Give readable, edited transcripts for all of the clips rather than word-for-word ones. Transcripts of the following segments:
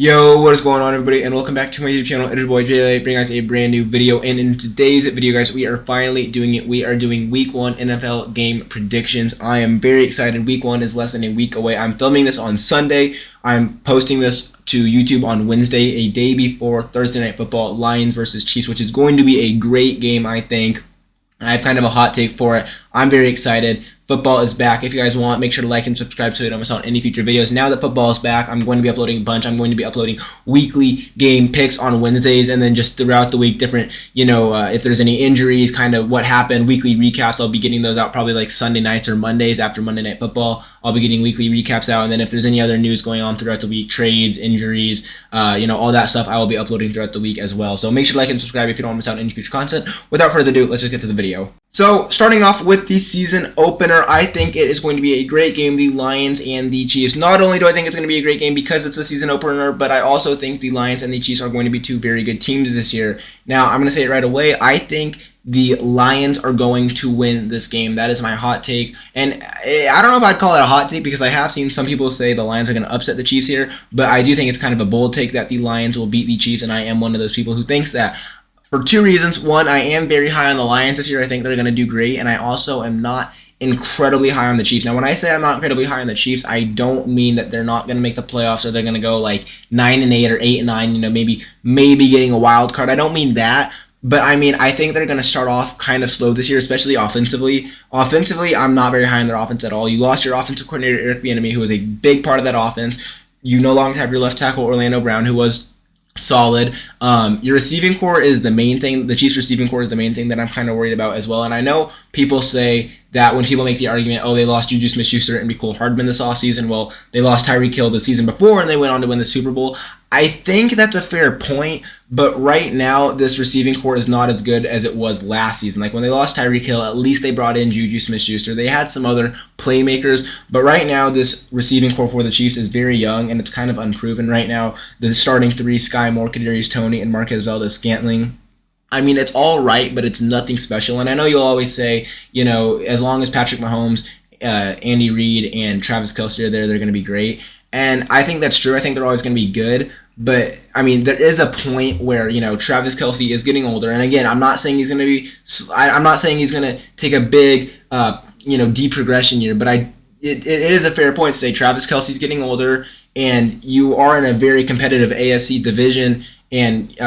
Yo, what is going on, everybody, and welcome back to my YouTube channel. It is your boy Jay, bringing us a brand new video. And in today's video, guys, we are finally doing it. We are doing Week 1 NFL game predictions. I am very excited. Week 1 is less than a week away. I'm filming this on Sunday. I'm posting this to YouTube on Wednesday, a day before Thursday Night Football, Lions versus Chiefs, which is going to be a great game, I think. I have kind of a hot take for it. I'm very excited. Football is back. If you guys want, make sure to like and subscribe so you don't miss out on any future videos. Now that football is back, I'm going to be uploading a bunch. I'm going to be uploading weekly game picks on Wednesdays, and then just throughout the week, different, if there's any injuries, kind of what happened, weekly recaps. I'll be getting those out probably like Sunday nights or Mondays after Monday Night Football. I'll be getting weekly recaps out, and then if there's any other news going on throughout the week, trades, injuries, all that stuff, I will be uploading throughout the week as well. So make sure to like and subscribe if you don't want to miss out on any future content. Without further ado, let's just get to the video. So, starting off with the season opener, I think it is going to be a great game, the Lions and the Chiefs. Not only do I think it's going to be a great game because it's the season opener, but I also think the Lions and the Chiefs are going to be two very good teams this year. Now, I'm going to say it right away. I think the Lions are going to win this game. That is my hot take. And I don't know if I'd call it a hot take because I have seen some people say the Lions are going to upset the Chiefs here, but I do think it's kind of a bold take that the Lions will beat the Chiefs, and I am one of those people who thinks that. For two reasons. One, I am very high on the Lions this year. I think they're going to do great, and I also am not incredibly high on the Chiefs. Now, when I say I'm not incredibly high on the Chiefs, I don't mean that they're not going to make the playoffs or they're going to go like 9-8 or 8-9, maybe getting a wild card. I don't mean that. But I mean, I think they're going to start off kind of slow this year, especially offensively. Offensively, I'm not very high on their offense at all. You lost your offensive coordinator, Eric Bieniemy, who was a big part of that offense. You no longer have your left tackle, Orlando Brown, who was solid. Your receiving core is the main thing. The Chiefs receiving core is the main thing that I'm kind of worried about as well. And I know people say that when people make the argument, oh, they lost Juju Smith-Schuster and Mecole Hardman this offseason. Well, they lost Tyreek Hill the season before and they went on to win the Super Bowl. I think that's a fair point, but right now this receiving core is not as good as it was last season. Like when they lost Tyreek Hill, at least they brought in Juju Smith-Schuster. They had some other playmakers, but right now this receiving core for the Chiefs is very young and it's kind of unproven right now. The starting three, Sky Moore, Kadarius Toney, and Marquez Valdes-Scantling. I mean, it's all right, but it's nothing special. And I know you'll always say, as long as Patrick Mahomes, Andy Reid, and Travis Kelce are there, they're going to be great. And I think that's true. I think they're always going to be good. But, I mean, there is a point where, Travis Kelce is getting older. And, again, I'm not saying he's going to be – I'm not saying he's going to take a big, deprogression year. But it is a fair point to say Travis Kelce's getting older, and you are in a very competitive AFC division and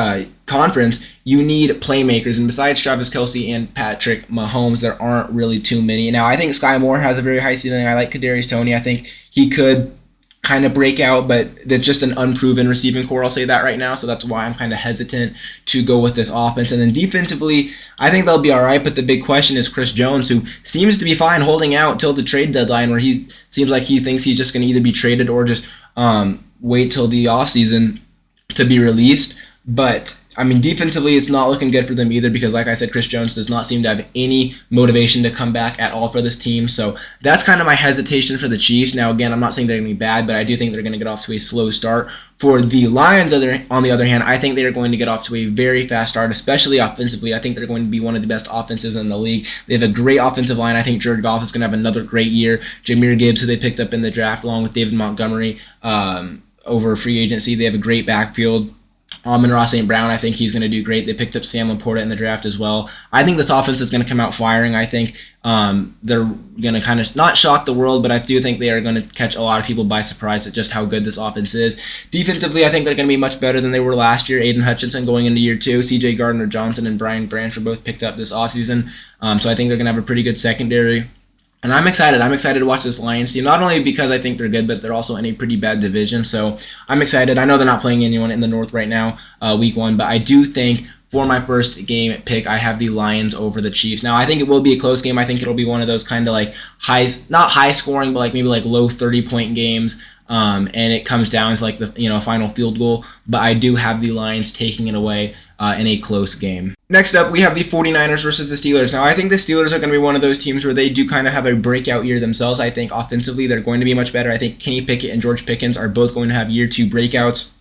conference. You need playmakers. And besides Travis Kelce and Patrick Mahomes, there aren't really too many. Now, I think Sky Moore has a very high ceiling. I like Kadarius Toney. I think he could kind of break out, but that's just an unproven receiving core. I'll say that right now, so that's why I'm kind of hesitant to go with this offense. And then defensively, I think they'll be all right, but the big question is Chris Jones, who seems to be fine holding out till the trade deadline, where he seems like he thinks he's just going to either be traded or just wait till the offseason to be released. But I mean, defensively, it's not looking good for them either because, like I said, Chris Jones does not seem to have any motivation to come back at all for this team. So that's kind of my hesitation for the Chiefs. Now, again, I'm not saying they're going to be bad, but I do think they're going to get off to a slow start. For the Lions, on the other hand, I think they are going to get off to a very fast start, especially offensively. I think they're going to be one of the best offenses in the league. They have a great offensive line. I think Jared Goff is going to have another great year. Jahmyr Gibbs, who they picked up in the draft, along with David Montgomery over free agency. They have a great backfield. Amon-Ra St. Brown, I think he's going to do great. They picked up Sam Laporta in the draft as well. I think this offense is going to come out firing. I think they're going to kind of not shock the world, but I do think they are going to catch a lot of people by surprise at just how good this offense is. Defensively, I think they're going to be much better than they were last year. Aiden Hutchinson going into year 2. C.J. Gardner-Johnson and Brian Branch were both picked up this offseason. So I think they're going to have a pretty good secondary. And I'm excited. I'm excited to watch this Lions team, not only because I think they're good, but they're also in a pretty bad division. So I'm excited. I know they're not playing anyone in the North right now, week 1, but I do think for my first game pick, I have the Lions over the Chiefs. Now, I think it will be a close game. I think it'll be one of those kind of like not high scoring, but like maybe like low 30-point games. And it comes down to like the final field goal. But I do have the Lions taking it away in a close game. Next up, we have the 49ers versus the Steelers. Now, I think the Steelers are going to be one of those teams where they do kind of have a breakout year themselves. I think offensively, they're going to be much better. I think Kenny Pickett and George Pickens are both going to have year 2 breakouts.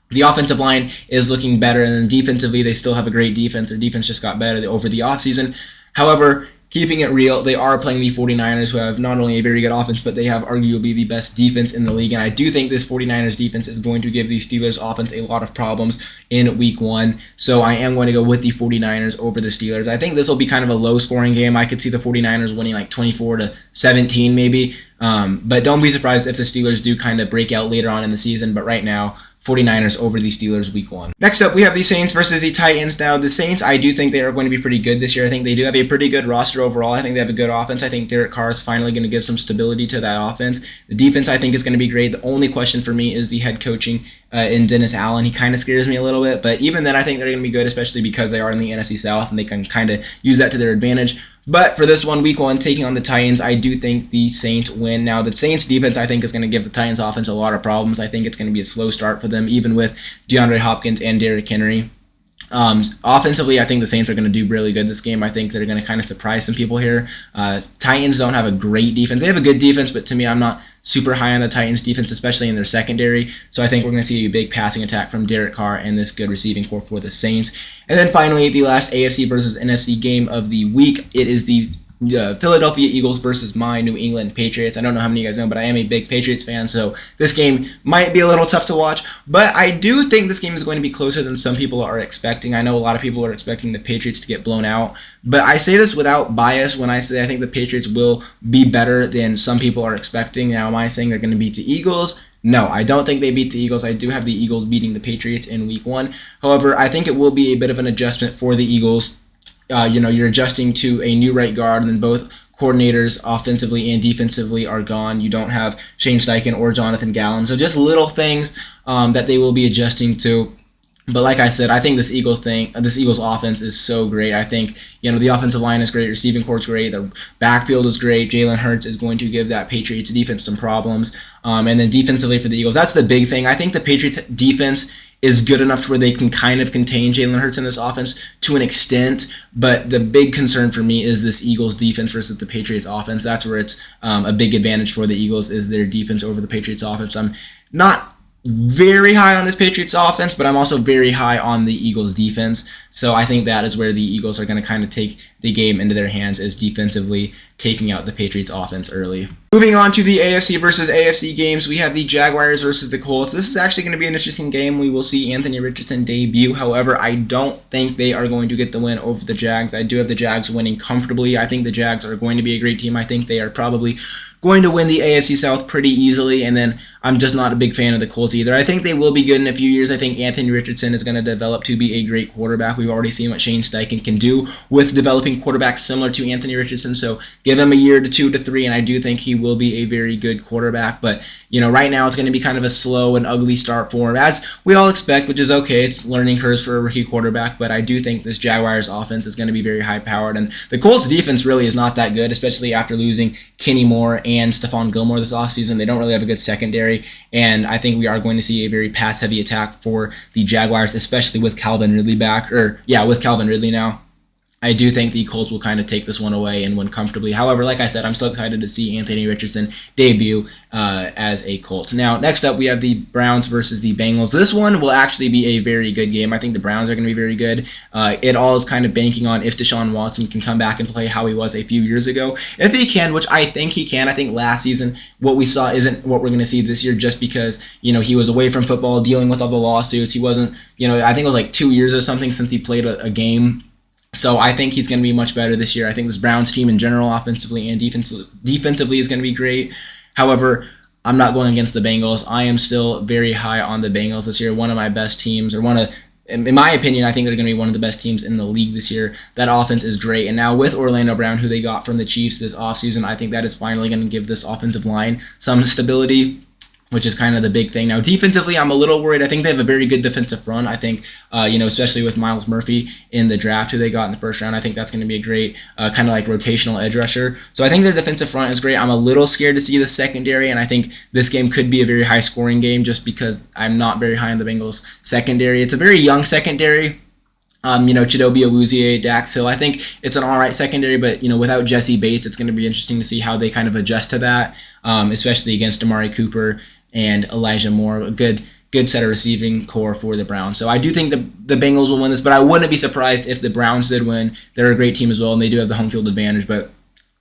The offensive line is looking better, and then defensively, they still have a great defense. Their defense just got better over the offseason. However, keeping it real, they are playing the 49ers, who have not only a very good offense, but they have arguably the best defense in the league. And I do think this 49ers defense is going to give the Steelers offense a lot of problems in week 1. So I am going to go with the 49ers over the Steelers. I think this will be kind of a low-scoring game. I could see the 49ers winning like 24-17 maybe. But don't be surprised if the Steelers do kind of break out later on in the season. But right now, 49ers over the Steelers week 1. Next up, we have the Saints versus the Titans. Now, the Saints, I do think they are going to be pretty good this year. I think they do have a pretty good roster overall. I think they have a good offense. I think Derek Carr is finally going to give some stability to that offense. The defense, I think, is going to be great. The only question for me is the head coaching in Dennis Allen. He kind of scares me a little bit, but even then, I think they're going to be good, especially because they are in the NFC South and they can kind of use that to their advantage. But for this one, week 1, taking on the Titans, I do think the Saints win. Now, the Saints defense, I think, is going to give the Titans offense a lot of problems. I think it's going to be a slow start for them, even with DeAndre Hopkins and Derrick Henry. Offensively, I think the Saints are going to do really good this game. I think they're going to kind of surprise some people here. Titans don't have a great defense. They have a good defense, but to me, I'm not super high on the Titans defense, especially in their secondary. So I think we're going to see a big passing attack from Derek Carr and this good receiving core for the Saints. And then finally, the last AFC versus NFC game of the week. It is the Philadelphia Eagles versus my New England Patriots. I don't know how many of you guys know, but I am a big Patriots fan, so this game might be a little tough to watch, but I do think this game is going to be closer than some people are expecting. I know a lot of people are expecting the Patriots to get blown out, but I say this without bias when I say I think the Patriots will be better than some people are expecting. Now, am I saying they're going to beat the Eagles? No, I don't think they beat the Eagles. I do have the Eagles beating the Patriots in week 1. However, I think it will be a bit of an adjustment for the Eagles. You're adjusting to a new right guard, and then both coordinators, offensively and defensively, are gone. You don't have Shane Steichen or Jonathan Gallen. So just little things that they will be adjusting to. But like I said, I think this Eagles offense is so great. I think, the offensive line is great, receiving core is great, the backfield is great. Jalen Hurts is going to give that Patriots defense some problems. And then defensively for the Eagles, that's the big thing. I think the Patriots defense is good enough to where they can kind of contain Jalen Hurts in this offense to an extent, but the big concern for me is this Eagles defense versus the Patriots offense. That's where it's a big advantage for the Eagles, is their defense over the Patriots offense. I'm not very high on this Patriots offense, but I'm also very high on the Eagles defense. So I think that is where the Eagles are going to kind of take the game into their hands, is defensively taking out the Patriots offense early. Moving on to the AFC versus AFC games, we have the Jaguars versus the Colts. This is actually going to be an interesting game. We will see Anthony Richardson debut. However, I don't think they are going to get the win over the Jags. I do have the Jags winning comfortably. I think the Jags are going to be a great team. I think they are probably going to win the AFC South pretty easily, and then I'm just not a big fan of the Colts either. I think they will be good in a few years. I think Anthony Richardson is going to develop to be a great quarterback. We've already seen what Shane Steichen can do with developing quarterbacks similar to Anthony Richardson, so give him a year to 2 to 3, and I do think he will be a very good quarterback. But right now it's going to be kind of a slow and ugly start for him, as we all expect, which is okay. It's learning curves for a rookie quarterback, but I do think this Jaguars offense is going to be very high-powered, and the Colts defense really is not that good, especially after losing Kenny Moore and Stephon Gilmore this offseason. They don't really have a good secondary, and I think we are going to see a very pass-heavy attack for the Jaguars, especially with Calvin Ridley with Calvin Ridley now. I do think the Colts will kind of take this one away and win comfortably. However, like I said, I'm still excited to see Anthony Richardson debut as a Colt. Now, next up, we have the Browns versus the Bengals. This one will actually be a very good game. I think the Browns are going to be very good. It all is kind of banking on if Deshaun Watson can come back and play how he was a few years ago. If he can, which I think he can. I think last season what we saw isn't what we're going to see this year, just because, he was away from football, dealing with all the lawsuits. He wasn't, I think it was like 2 years or something since he played a game. So I think he's going to be much better this year. I think this Browns team in general, offensively and defensively, is going to be great. However, I'm not going against the Bengals. I am still very high on the Bengals this year. One of my best teams, in my opinion, I think they're going to be one of the best teams in the league this year. That offense is great. And now with Orlando Brown, who they got from the Chiefs this offseason, I think that is finally going to give this offensive line some stability, which is kind of the big thing. Now, defensively, I'm a little worried. I think they have a very good defensive front. I think, especially with Myles Murphy in the draft, who they got in the first round, I think that's going to be a great kind of like rotational edge rusher. So I think their defensive front is great. I'm a little scared to see the secondary, and I think this game could be a very high-scoring game just because I'm not very high on the Bengals secondary. It's a very young secondary. Chidobe Awuzie, Dax Hill. I think it's an all right secondary, but, without Jesse Bates, it's going to be interesting to see how they kind of adjust to that, especially against Amari Cooper and Elijah Moore. A good good set of receiving core for the Browns. So I do think the Bengals will win this, but I wouldn't be surprised if the Browns did win. They're a great team as well, and they do have the home field advantage, but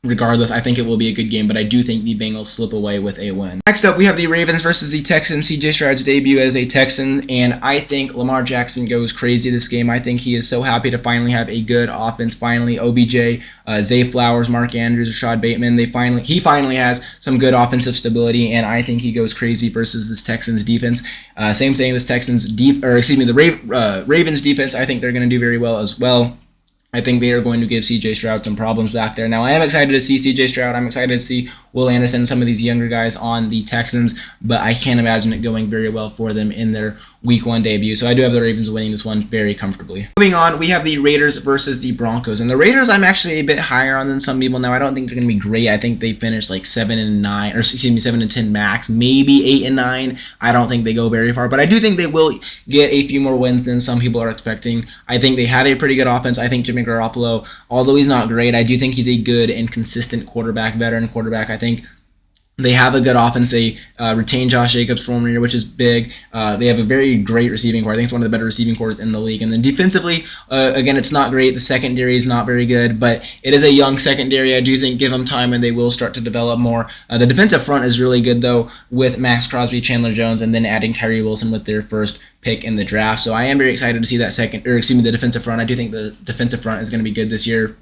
regardless, I think it will be a good game, but I do think the Bengals slip away with a win. Next up, we have the Ravens versus the Texans. CJ Stroud's debut as a Texan, and I think Lamar Jackson goes crazy this game. I think he is so happy to finally have a good offense. Finally, OBJ, Zay Flowers, Mark Andrews, Rashad Bateman, he finally has some good offensive stability, and I think he goes crazy versus this Texans defense. Same thing, this the Ravens defense. I think they're going to do very well as well. I think they are going to give CJ Stroud some problems back there. Now, I am excited to see CJ Stroud. I'm excited to see Will Anderson, some of these younger guys on the Texans, but I can't imagine it going very well for them in their Week 1 debut. So I do have the Ravens winning this one very comfortably. Moving on, we have the Raiders versus the Broncos. And the Raiders I'm actually a bit higher on than some people. Now, I don't think they're going to be great. I think they finished like 7-10 max, maybe 8-9. I don't think they go very far, but I do think they will get a few more wins than some people are expecting. I think they have a pretty good offense. I think Jimmy Garoppolo, although he's not great, I do think he's a good and consistent quarterback, veteran quarterback. I think they have a good offense. They retain Josh Jacobs from year, which is big. They have a very great receiving core. I think it's one of the better receiving cores in the league. And then defensively, again, it's not great. The secondary is not very good, but it is a young secondary. I do think give them time and they will start to develop more. The defensive front is really good, though, with Max Crosby, Chandler Jones, and then adding Tyree Wilson with their first pick in the draft. So I am very excited to see that the defensive front. I do think the defensive front is going to be good this year.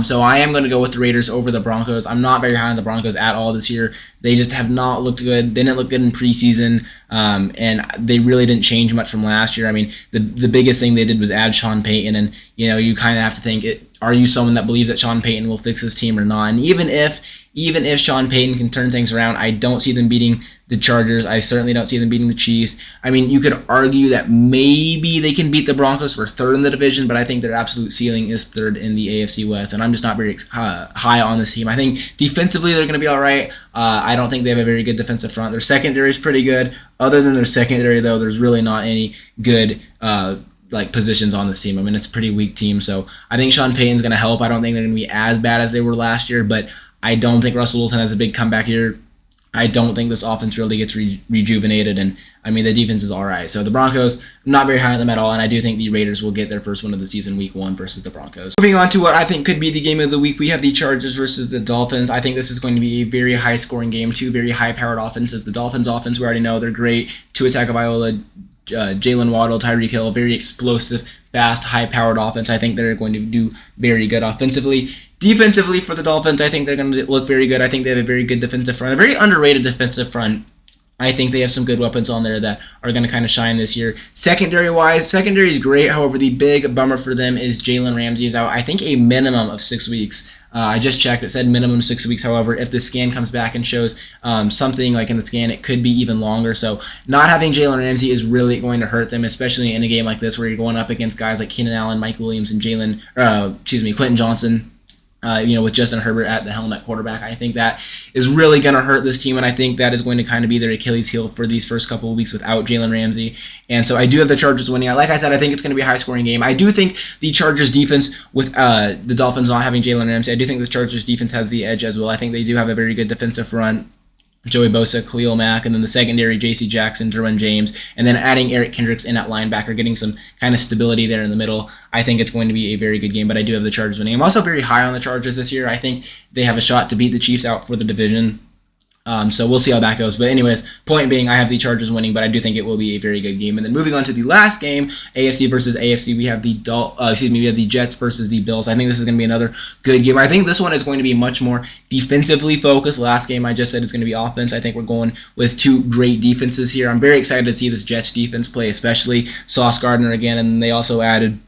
So I am going to go with the Raiders over the Broncos. I'm not very high on the Broncos at all this year. They just have not looked good. They didn't look good in preseason, and they really didn't change much from last year. I mean, the biggest thing they did was add Sean Payton, and you kind of have to think, are you someone that believes that Sean Payton will fix this team or not? And even if Sean Payton can turn things around, I don't see them beating the Chargers. I certainly don't see them beating the Chiefs. I mean, you could argue that maybe they can beat the Broncos for third in the division, but I think their absolute ceiling is third in the AFC West, and I'm just not very high on this team. I think defensively they're going to be all right. I don't think they have a very good defensive front. Their secondary is pretty good. Other than their secondary, though, there's really not any good positions on this team. I mean, it's a pretty weak team, so I think Sean Payton's going to help. I don't think they're going to be as bad as they were last year, but I don't think Russell Wilson has a big comeback here. I don't think this offense really gets rejuvenated, and I mean, the defense is all right. So the Broncos, I'm not very high on them at all, and I do think the Raiders will get their first win of the season, Week 1 versus the Broncos. Moving on to what I think could be the game of the week, we have the Chargers versus the Dolphins. I think this is going to be a very high-scoring game, two very high-powered offenses. The Dolphins' offense, we already know they're great. Tua Tagovailoa, Jalen Waddle, Tyreek Hill, very explosive, fast, high-powered offense. I think they're going to do very good offensively. Defensively for the Dolphins, I think they're going to look very good. I think they have a very good defensive front, a very underrated defensive front. I think they have some good weapons on there that are going to kind of shine this year. Secondary-wise, secondary is great. However, the big bummer for them is Jalen Ramsey is out, I think, a minimum of 6 weeks. I just checked. It said minimum 6 weeks. However, if the scan comes back and shows something like in the scan, it could be even longer. So not having Jalen Ramsey is really going to hurt them, especially in a game like this where you're going up against guys like Keenan Allen, Mike Williams, and Quentin Johnson. With Justin Herbert at the helm at quarterback. I think that is really going to hurt this team, and I think that is going to kind of be their Achilles heel for these first couple of weeks without Jalen Ramsey. And so I do have the Chargers winning. Like I said, I think it's going to be a high-scoring game. I do think the Chargers defense, with the Dolphins not having Jalen Ramsey, I do think the Chargers defense has the edge as well. I think they do have a very good defensive front. Joey Bosa, Khalil Mack, and then the secondary, J.C. Jackson, Derwin James, and then adding Eric Kendricks in at linebacker, getting some kind of stability there in the middle. I think it's going to be a very good game, but I do have the Chargers winning. I'm also very high on the Chargers this year. I think they have a shot to beat the Chiefs out for the division. So we'll see how that goes. But anyways, point being, I have the Chargers winning, but I do think it will be a very good game. And then moving on to the last game, AFC versus AFC, we have the Jets versus the Bills. I think this is going to be another good game. I think this one is going to be much more defensively focused. Last game, I just said it's going to be offense. I think we're going with two great defenses here. I'm very excited to see this Jets defense play, especially Sauce Gardner again, and they also added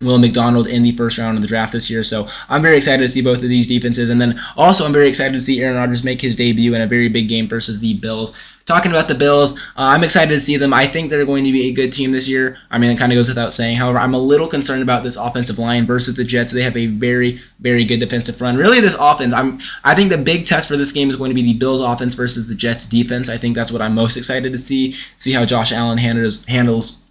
Will McDonald in the first round of the draft this year. So I'm very excited to see both of these defenses. And then also I'm very excited to see Aaron Rodgers make his debut in a very big game versus the Bills. Talking about the Bills, I'm excited to see them. I think they're going to be a good team this year. I mean, it kind of goes without saying. However, I'm a little concerned about this offensive line versus the Jets. They have a very, very good defensive front. Really, this offense, I think the big test for this game is going to be the Bills offense versus the Jets defense. I think that's what I'm most excited to see how Josh Allen handles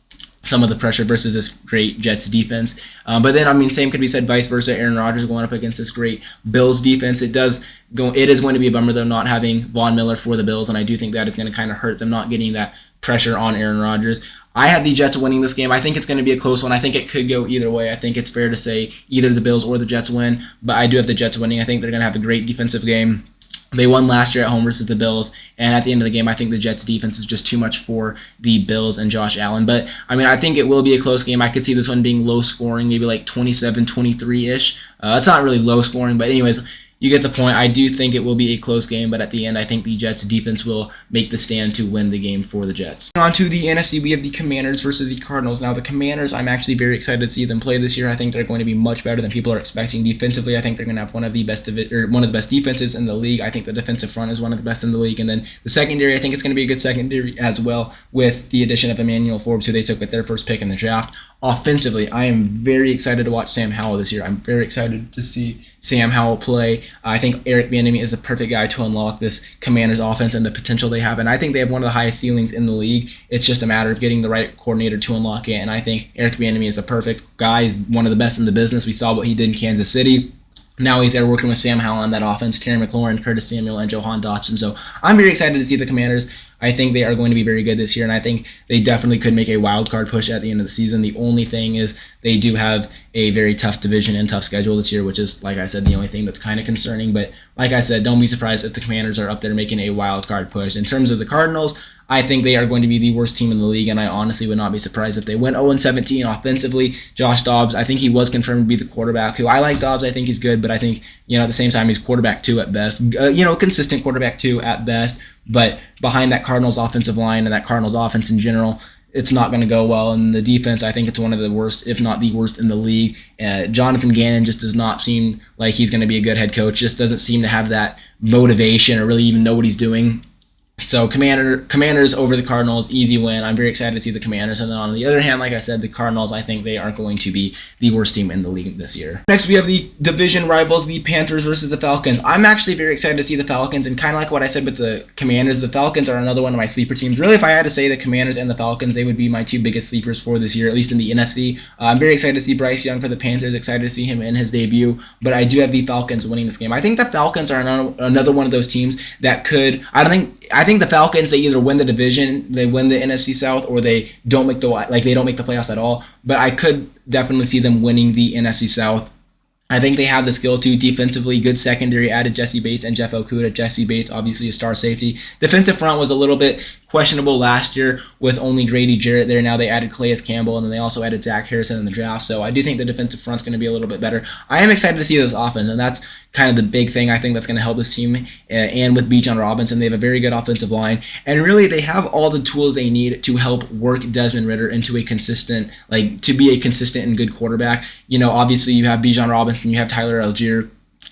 some of the pressure versus this great Jets defense. But then, I mean, same could be said vice versa. Aaron Rodgers going up against this great Bills defense. It is going to be a bummer, though, not having Von Miller for the Bills, and I do think that is going to kind of hurt them not getting that pressure on Aaron Rodgers. I have the Jets winning this game. I think it's going to be a close one. I think it could go either way. I think it's fair to say either the Bills or the Jets win, but I do have the Jets winning. I think they're going to have a great defensive game. They won last year at home versus the Bills, and at the end of the game, I think the Jets' defense is just too much for the Bills and Josh Allen. But, I mean, I think it will be a close game. I could see this one being low-scoring, maybe like 27-23-ish. It's not really low-scoring, but anyways, you get the point. I do think it will be a close game, but at the end, I think the Jets' defense will make the stand to win the game for the Jets. On to the NFC, we have the Commanders versus the Cardinals. Now, the Commanders, I'm actually very excited to see them play this year. I think they're going to be much better than people are expecting defensively. I think they're going to have one of the best defenses in the league. I think the defensive front is one of the best in the league, and then the secondary, I think it's going to be a good secondary as well with the addition of Emmanuel Forbes, who they took with their first pick in the draft. Offensively, I am very excited to watch Sam Howell this year. I'm very excited to see Sam Howell play. I think Eric Bieniemy is the perfect guy to unlock this Commanders offense and the potential they have. And I think they have one of the highest ceilings in the league. It's just a matter of getting the right coordinator to unlock it. And I think Eric Bieniemy is the perfect guy. He's one of the best in the business. We saw what he did in Kansas City. Now he's there working with Sam Howell on that offense, Terry McLaurin, Curtis Samuel, and Johan Dotson. So I'm very excited to see the Commanders. I think they are going to be very good this year, and I think they definitely could make a wild card push at the end of the season. The only thing is they do have a very tough division and tough schedule this year, which is, like I said, the only thing that's kind of concerning. But like I said, don't be surprised if the Commanders are up there making a wild card push. In terms of the Cardinals, I think they are going to be the worst team in the league, and I honestly would not be surprised if they went 0-17 offensively. Josh Dobbs, I think he was confirmed to be the quarterback, who I like Dobbs. I think he's good, but I think, at the same time, he's quarterback 2 at best. Consistent quarterback 2 at best, but behind that Cardinals offensive line and that Cardinals offense in general, it's not going to go well. And the defense, I think it's one of the worst, if not the worst in the league. Jonathan Gannon just does not seem like he's going to be a good head coach, just doesn't seem to have that motivation or really even know what he's doing. So Commanders over the Cardinals, easy win. I'm very excited to see the Commanders. And then on the other hand, like I said, the Cardinals, I think they are going to be the worst team in the league this year. Next, we have the division rivals, the Panthers versus the Falcons. I'm actually very excited to see the Falcons, and kind of like what I said with the Commanders, the Falcons are another one of my sleeper teams. Really, if I had to say the Commanders and the Falcons, they would be my 2 biggest sleepers for this year, at least in the NFC. I'm very excited to see Bryce Young for the Panthers, excited to see him in his debut, but I do have the Falcons winning this game. I think the Falcons are another one of those teams that could, I think the Falcons, they either win the division, they win the NFC South, or they don't make the playoffs at all. But I could definitely see them winning the NFC South. I think they have the skill to defensively, good secondary, added Jesse Bates and Jeff Okudah. Jesse Bates, obviously a star safety. Defensive front was a little bit questionable last year with only Grady Jarrett there. Now they added Calais Campbell, and then they also added Zach Harrison in the draft. So I do think the defensive front's going to be a little bit better. I am excited to see this offense, and that's kind of the big thing I think that's going to help this team. And with Bijan Robinson, they have a very good offensive line, and really they have all the tools they need to help work Desmond Ridder into a consistent, to be a consistent and good quarterback. Obviously you have Bijan Robinson, you have Tyler Algier.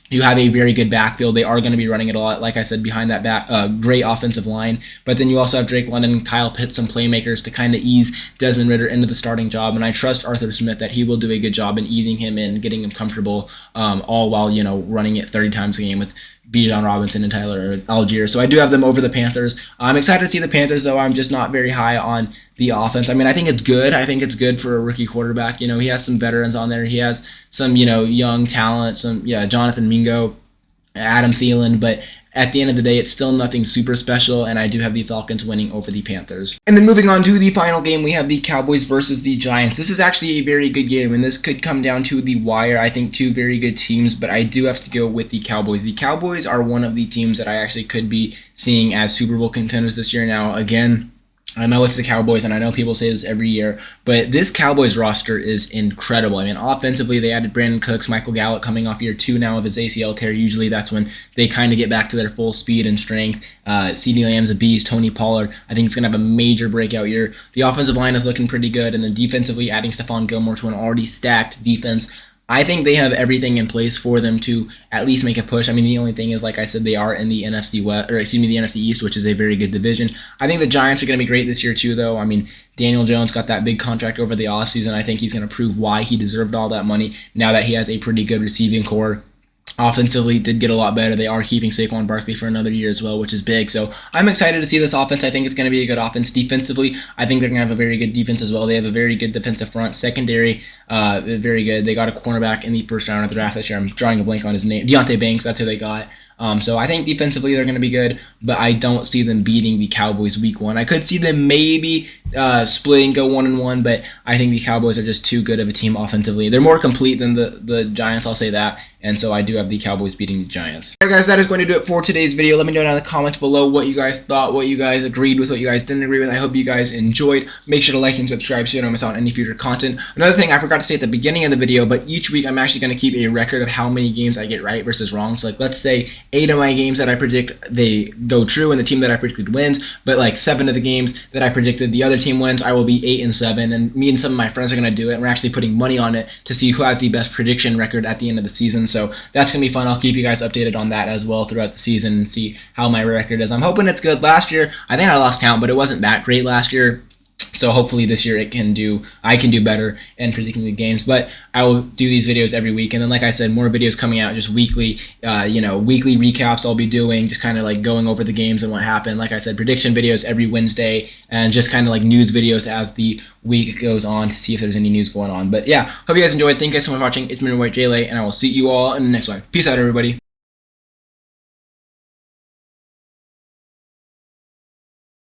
You have a very good backfield. They are going to be running it a lot, like I said, behind that great offensive line. But then you also have Drake London and Kyle Pitts, some playmakers to kind of ease Desmond Ridder into the starting job. And I trust Arthur Smith that he will do a good job in easing him in, getting him comfortable, all while, running it 30 times a game with Bijan Robinson and Tyler Algier. So I do have them over the Panthers. I'm excited to see the Panthers, though. I'm just not very high on the offense. I mean, I think it's good. I think it's good for a rookie quarterback. He has some veterans on there. He has some, young talent, Jonathan Mingo, Adam Thielen, but at the end of the day, it's still nothing super special, and I do have the Falcons winning over the Panthers. And then moving on to the final game, we have the Cowboys versus the Giants. This is actually a very good game, and this could come down to the wire. I think 2 very good teams, but I do have to go with the Cowboys. The Cowboys are one of the teams that I actually could be seeing as Super Bowl contenders this year. Now, again, I know it's the Cowboys, and I know people say this every year, but this Cowboys roster is incredible. I mean, offensively, they added Brandon Cooks, Michael Gallup coming off year 2 now of his ACL tear. Usually that's when they kind of get back to their full speed and strength. CeeDee Lamb's a beast. Tony Pollard, I think, is going to have a major breakout year. The offensive line is looking pretty good, and then defensively, adding Stephon Gilmore to an already stacked defense, I think they have everything in place for them to at least make a push. I mean, the only thing is, like I said, they are in the NFC East, which is a very good division. I think the Giants are going to be great this year too, though. I mean, Daniel Jones got that big contract over the offseason. I think he's going to prove why he deserved all that money now that he has a pretty good receiving core. Offensively, did get a lot better. They are keeping Saquon Barkley for another year as well, which is big. So I'm excited to see this offense. I think it's going to be a good offense. Defensively, I think they're going to have a very good defense as well. They have a very good defensive front. Secondary, very good. They got a cornerback in the first round of the draft this year. I'm drawing a blank on his name. Deontay Banks, that's who they got. So I think defensively they're going to be good, but I don't see them beating the Cowboys week 1. I could see them maybe splitting, go 1-1, but I think the Cowboys are just too good of a team offensively. They're more complete than the Giants, I'll say that. And so I do have the Cowboys beating the Giants. Alright guys, that is going to do it for today's video. Let me know down in the comments below what you guys thought, what you guys agreed with, what you guys didn't agree with. I hope you guys enjoyed. Make sure to like and subscribe so you don't miss out on any future content. Another thing I forgot to say at the beginning of the video, but each week I'm actually going to keep a record of how many games I get right versus wrong. So like let's say 8 of my games that I predict, they go true and the team that I predicted wins, but like 7 of the games that I predicted the other team wins, I will be 8-7, and me and some of my friends are going to do it. We're actually putting money on it to see who has the best prediction record at the end of the season. So that's going to be fun. I'll keep you guys updated on that as well throughout the season and see how my record is. I'm hoping it's good. Last year, I think I lost count, but it wasn't that great last year. So hopefully this year I can do better in predicting the games. But I will do these videos every week, and then like I said, more videos coming out just weekly. Weekly recaps I'll be doing, just kind of like going over the games and what happened. Like I said, prediction videos every Wednesday, and just kind of like news videos as the week goes on to see if there's any news going on. But yeah, hope you guys enjoyed. Thank you guys so much for watching. It's been your boy Jay, and I will see you all in the next one. Peace out, everybody.